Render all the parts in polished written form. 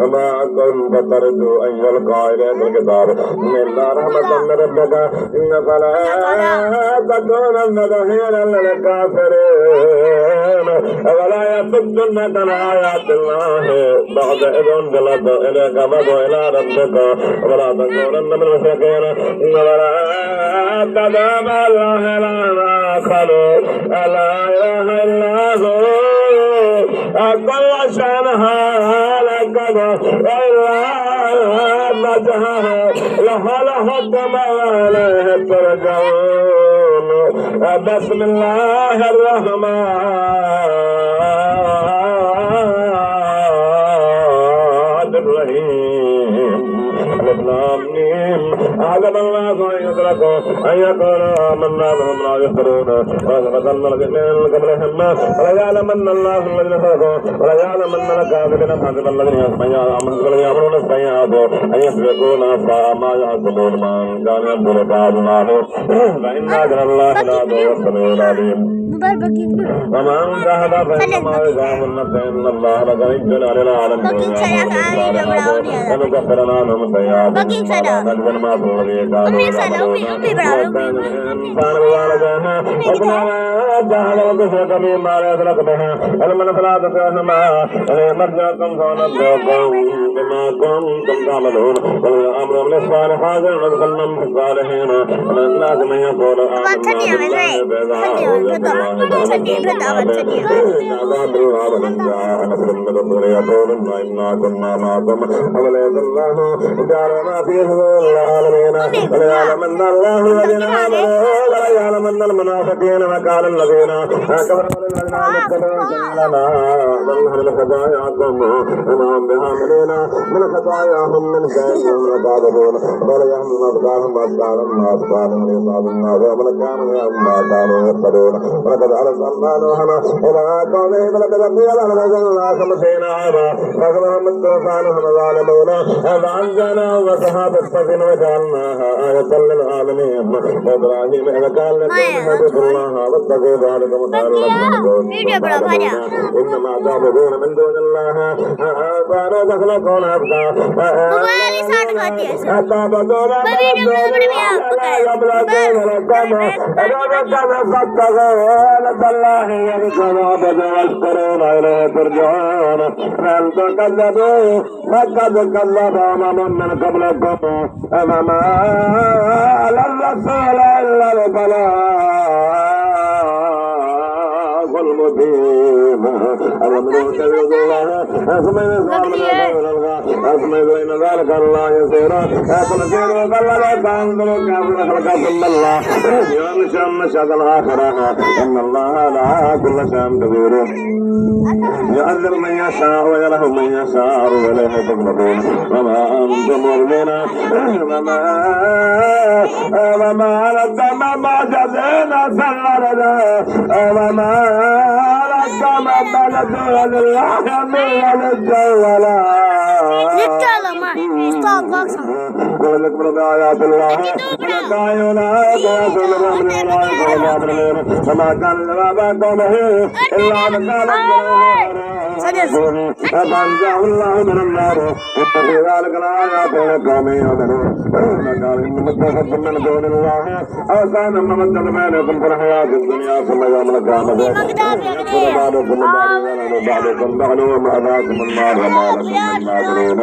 وما كنت ترجو أن يلقى إليك الكتاب إلا رحمة من ربك إن فلا تكونن ظهيرا للكافرين ولا يصدنك عن آيات الله بعد إذ أنزلت إليك فادع إلى ربك ولا تكونن من المشركين ولا تدع مع الله إلها آخر لا إله إلا هو كل شأنها لك إلا نجها له الحكم وإليه ترجعون بسم الله الرحمن الرحيم أعلم الله أن يدركوا أن يقولوا آمنا وهم لا يفترون ويتقتلن الذين من قبلهم وليعلمن الله الذين صدقوا وليعلمن الكاذبين حسب الذين يعملون السيئات أن يسبقون ساء ما يحكمون من كان يرجو لقاء الله فإن أجر الله لهو السميع العليم ومن جاهد فإنما يجاهد نفسه إن الله لغني عن العالمين ونكفر عنهم سيئاتهم ونجزي ما في الذي كانوا يعملون الإنسان بوالديه جاهد وكفر بما ليس لك به علما فلا تطعهما مرجعكم فنبئكم بما كنتم تعملون والأمر للصالحات ونذكرهم في الصالحين ومن الناس من يقول آمنا بالله بإذا إنا كنا معكم وليس الله جعلنا في صدور العالمين وليعلمن الله الذين آمنوا وليعلمن المنافقين وقال الذين كفروا للذين آمنوا لنا ظلهم لخطاياكم وما هم بحاملين من خطاياهم من شيء يكاذبون وليحملن أثقالهم وأثقالهم وأثقالهم ليصاب الناس ومن كانوا ما كانوا يفترون ولقد أرسلنا نوحا إلى قومه فلبث فيهم ألف سنة 50 عاما فأخذهم الطوفان وهم ظالمون فأنجيناه وصحاب السفينة وجعلناها آية للعالمين وإبراهيم إذ قال لقومه اعبدوا الله واتقوا ذلكم خير لكم إنما تعبدون من دون الله كانوا تخلقون أبدا أتعبدون من دون الله لا يملكون لكم رزقا فاتقوا الله يذكر عبدا واشكرون إليه ترجعون هل تكذبوا فقد كذب أمم من قبلكم أمما على الرسول إلا البلاغ المبين أمن يتبع الله أسمع بين ذلك الله يسيرا أقول سيروا فالله تنظروا كيف خلقكم الله ينشأ النشأة الآخرة إن الله على كل شيء قدير يعذب من يشاء ويرحم من يشاء وإليه تقلبون وما أنتم مؤمنين وما لكم معجزين سلرنا وما لكم بلدوا لله من الجولا ولكم بآيات الله ولكايونا كيسون الرحمن والعالمين وما كان لبابكم إلا مكان فأنجاه الله من النار وفي ذلك الآيات لقوم يؤمنون وقال إن متخذ من دون الله أوثانا ممدد بينكم في الحياة الدنيا ثم يوم القيامة يكفر بعضكم بعضكم بعض ومأواكم النار وما لكم من ناصرين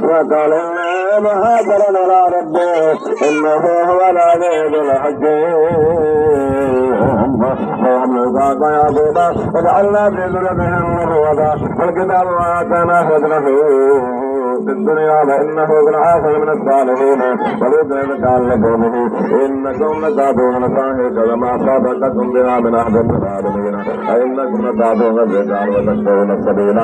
وقال إني مهاجر إلى ربي إنه هو العزيز الحكيم وحمل ذاك يعقوب وجعلنا في ذريته النبوة والكتاب وآتيناه حكمه في الدنيا وإنه في الآخرة من الصالحين ولذلك قال لقومه إنكم لتأتون الفاحشة وما سبقكم بها من أحد من العالمين أئنكم لتأتون الرجال وتشترون السبيل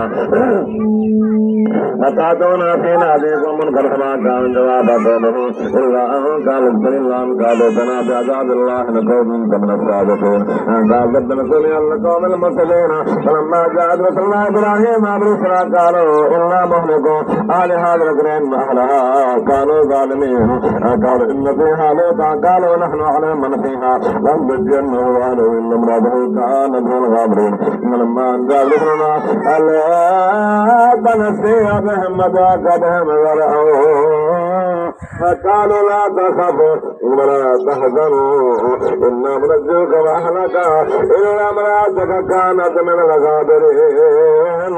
أتأتون في ناديكم منكر فما كان جواب قومه إلا أن قالوا بنا بعذاب الله لكنتم من الصادقين قال ربنا كن لقوم المرسلين فلما جاءت رسلنا إبراهيم بالبشرى قالوا إنا مهلكوا أهل هذا القرين أهلها كانوا ظالمين قالوا إن فيها لوطا قالوا نحن أعلم من فيها لنجينه وأهله إلا امرأته كانت من الغابرين لما أنزل ذكرنا ألا تنسي بهم مذاق بهم ورعوه فقالوا لا تخافوا ولا تحزنوا إنا منجوك وأهلك إلا امرأتك كانت من الغابرين